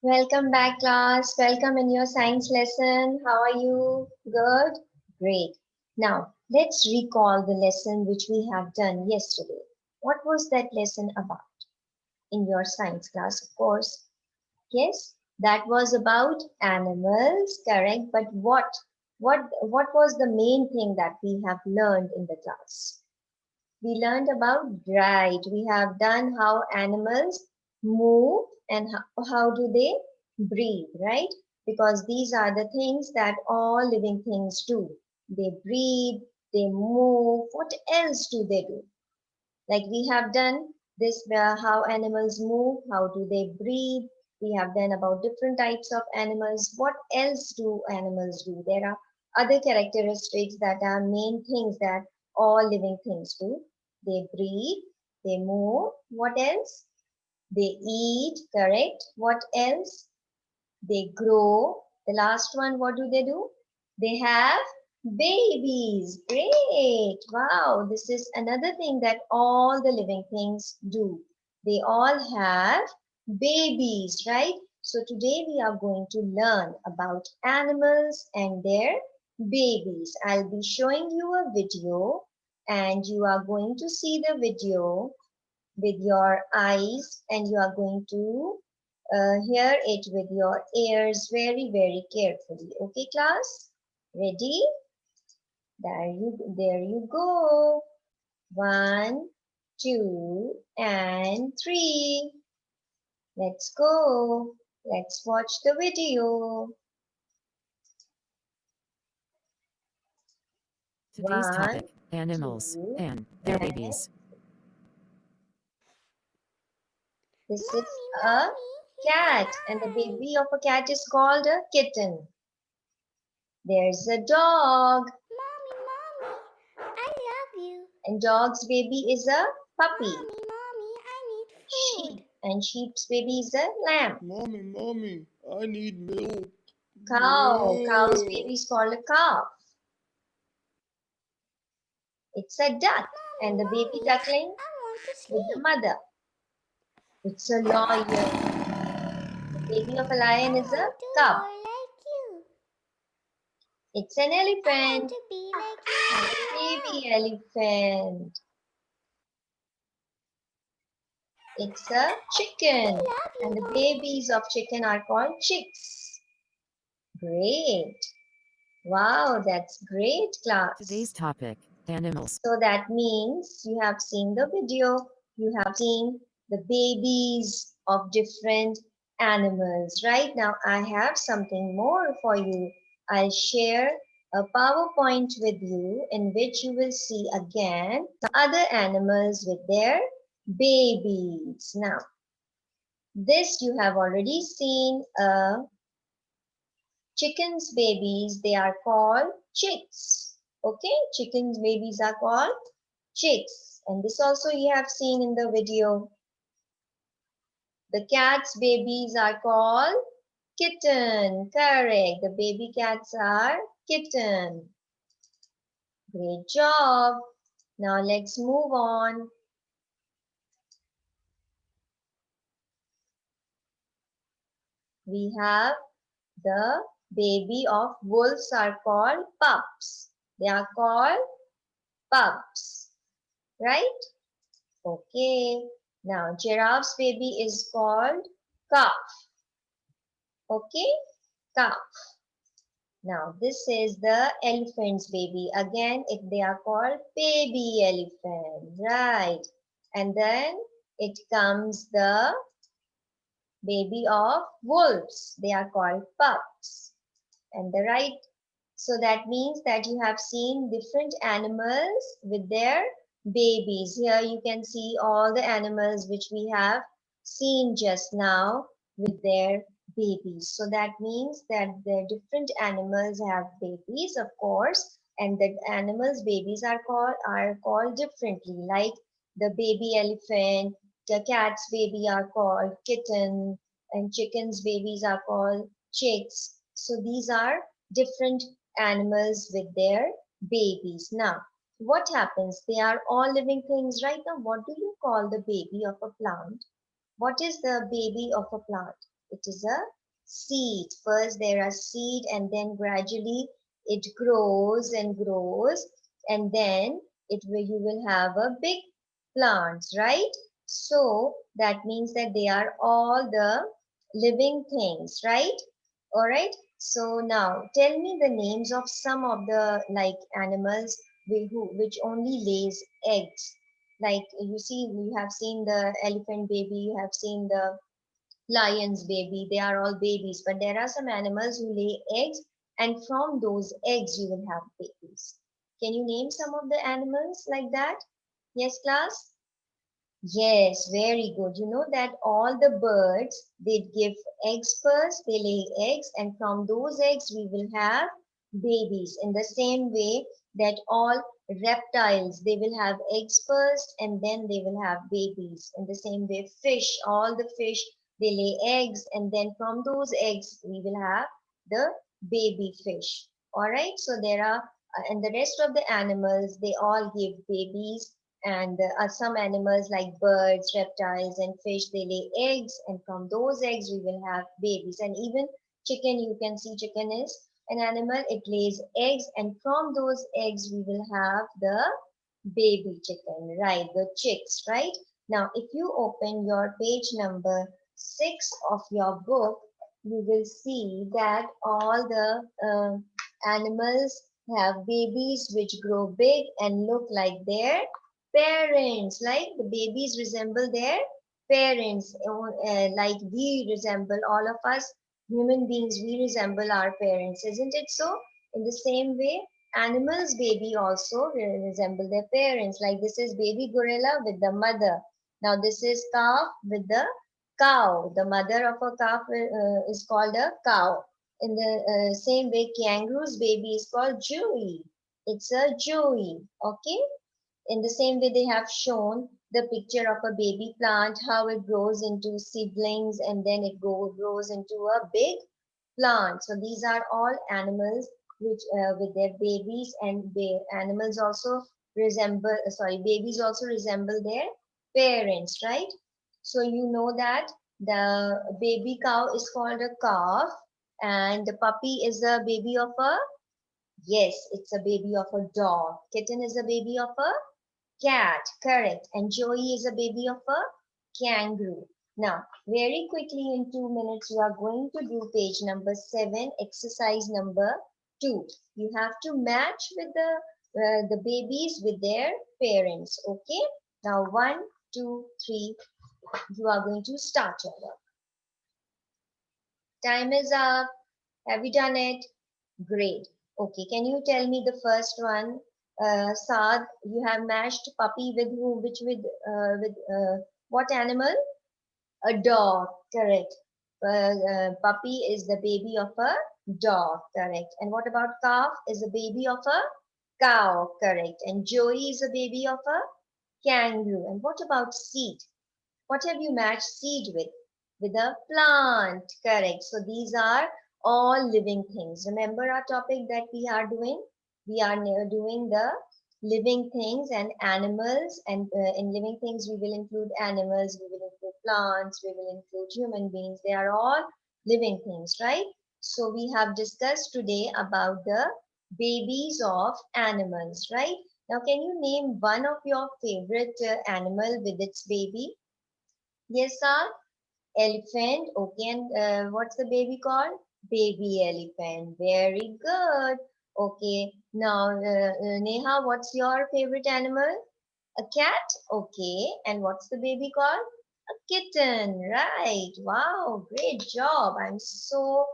Welcome back, class. Welcome in your science lesson. How are you? Good? Great. Now, let's recall the lesson which we have done yesterday. What was that lesson about in your science class, of course? Yes, that was about animals, correct? But what was the main thing that we have learned in the class? We learned about right. We have done how animals move and how do they breathe, right? Because these are the things that all living things do. They breathe, they move. What else do they do? Like we have done this, how animals move, how do they breathe. We have done about different types of animals. What else do animals do? There are other characteristics that are main things that all living things do. They breathe, they move. What else? They eat, correct? What else? They grow. The last one, what do? They have babies. Great. Wow. This is another thing that all the living things do. They all have babies, right? So today we are going to learn about animals and their babies. I'll be showing you a video and you are going to see the video with your eyes and you are going to hear it with your ears very, very carefully. Okay, class? Ready? There you go. One, two, and three. Let's go. Let's watch the video. Today's One, topic, animals two, and their and babies. this is Mommy, a mommy, he's cat, and the alive. baby of a cat is called a kitten. There's a dog, Mommy, I love you. and dog's baby is a puppy. Mommy, I need Sheep, food. and sheep's baby is a lamb. Mommy, I need milk. Cow's Milk. baby is called a calf. It's a duck, and the baby Mommy, duckling I want to with the sleep. mother. It's a lion. The baby of a lion I is a want to cub. roar like you. It's an I want elephant, to be like you and when a I grow baby up. elephant. It's a We chicken, love you, and the Mommy. babies of chicken are called chicks. Great. Wow, that's great, Today's class. topic, animals. So that means you have seen the video, you have seen the babies of different animals. Right now, I have something more for you. I'll share a PowerPoint with you in which you will see again some other animals with their babies. Now, this you have already seen chicken's babies, they are called chicks. Okay, chicken's babies are called chicks. And this also you have seen in the video. The cat's babies are called kitten. Correct. The baby cats are kitten. Great job. Now let's move on. We have the baby of wolves are called pups. They are called pups. Right? Okay. Now giraffe's baby is called calf. Okay? Calf. Now this is the elephant's baby. Again, they are called baby elephant. Right. And then it comes the baby of wolves. They are called pups. And the right. So that means that you have seen different animals with their babies. Here you can see all the animals which we have seen just now with their babies. So that means that the different animals have babies, of course, and the animals' babies are called differently. Like the baby elephant, the cat's baby are called kitten, and chicken's babies are called chicks. So these are different animals with their babies. Now, what happens? They are all living things right now. What do you call the baby of a plant? What is the baby of a plant? It is a seed. First there are seed and then gradually it grows and grows and then you will have a big plants, right? So that means that they are all the living things, right? All right. So now tell me the names of some of the like animals which only lays eggs. Like you see, you have seen the elephant baby, you have seen the lion's baby. They are all babies, but there are some animals who lay eggs, and from those eggs you will have babies. Can you name some of the animals like that? Yes, class? Yes, very good. You know that all the birds, they give eggs first, they lay eggs, and from those eggs we will have babies. In the same way that all reptiles, they will have eggs first and then they will have babies. In the same way, fish, all the fish, they lay eggs, and then from those eggs we will have the baby fish. All right, so there are, and the rest of the animals, they all give babies, and some animals like birds, reptiles, and fish, they lay eggs, and from those eggs we will have babies. And even chicken, you can see chicken is an animal, it lays eggs, and from those eggs we will have the baby chicken, right? The chicks, right? Now, if you open your page number 6 of your book, you will see that all the animals have babies which grow big and look like their parents. Like the babies resemble their parents, like we resemble, all of us human beings, we resemble our parents, isn't it so? In the same way, animals baby also resemble their parents. Like this is baby gorilla with the mother. Now this is calf with the cow. The mother of a calf is called a cow. In the same way, kangaroo's baby is called Joey. It's a Joey. Okay. In the same way, they have shown the picture of a baby plant, how it grows into seedlings and then it grows into a big plant. So these are all animals which with their babies, and animals also resemble, sorry, babies also resemble their parents, right? So you know that the baby cow is called a calf, and the puppy is a baby of a, yes, it's a baby of a dog. Kitten is a baby of a cat, correct. And Joey is a baby of a kangaroo. Now, very quickly in 2 minutes, you are going to do page number 7, exercise number 2. You have to match with the babies with their parents. Okay. Now, 1, 2, 3. You are going to start your work. Time is up. Have you done it? Great. Okay, can you tell me the first one? Saad, you have matched puppy with who? Which with what animal? A dog. Correct. Puppy is the baby of a dog. Correct. And what about calf? Is a baby of a cow. Correct. And Joey is a baby of a kangaroo. And what about seed? What have you matched seed with? With a plant. Correct. So these are all living things. Remember our topic that we are doing? We are doing the living things and animals. And in living things, we will include animals, we will include plants, we will include human beings. They are all living things, right? So we have discussed today about the babies of animals, right? Now, can you name one of your favorite animal with its baby? Yes, sir. Elephant. Okay, and what's the baby called? Baby elephant. Very good. Okay, now Neha, what's your favorite animal? A cat? Okay, and what's the baby called? A kitten. Right. Wow, great job. I'm so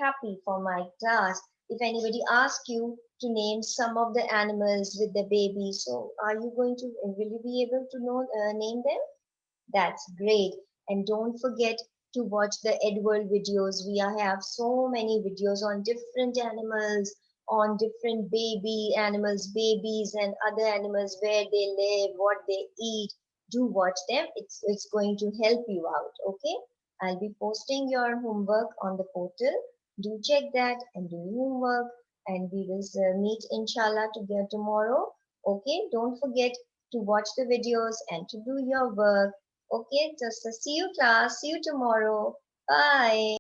happy for my class. If anybody asks you to name some of the animals with the baby, so are you going to, will you be able to know, name them? That's great. And don't forget to watch the Edward videos. We have so many videos on different animals, on different baby animals, babies and other animals, where they live, what they eat. Do watch them. It's going to help you out. Okay. I'll be posting your homework on the portal. Do check that and do your homework. And we will meet inshallah together tomorrow. Okay. Don't forget to watch the videos and to do your work. Okay, just see you class. See you tomorrow. Bye.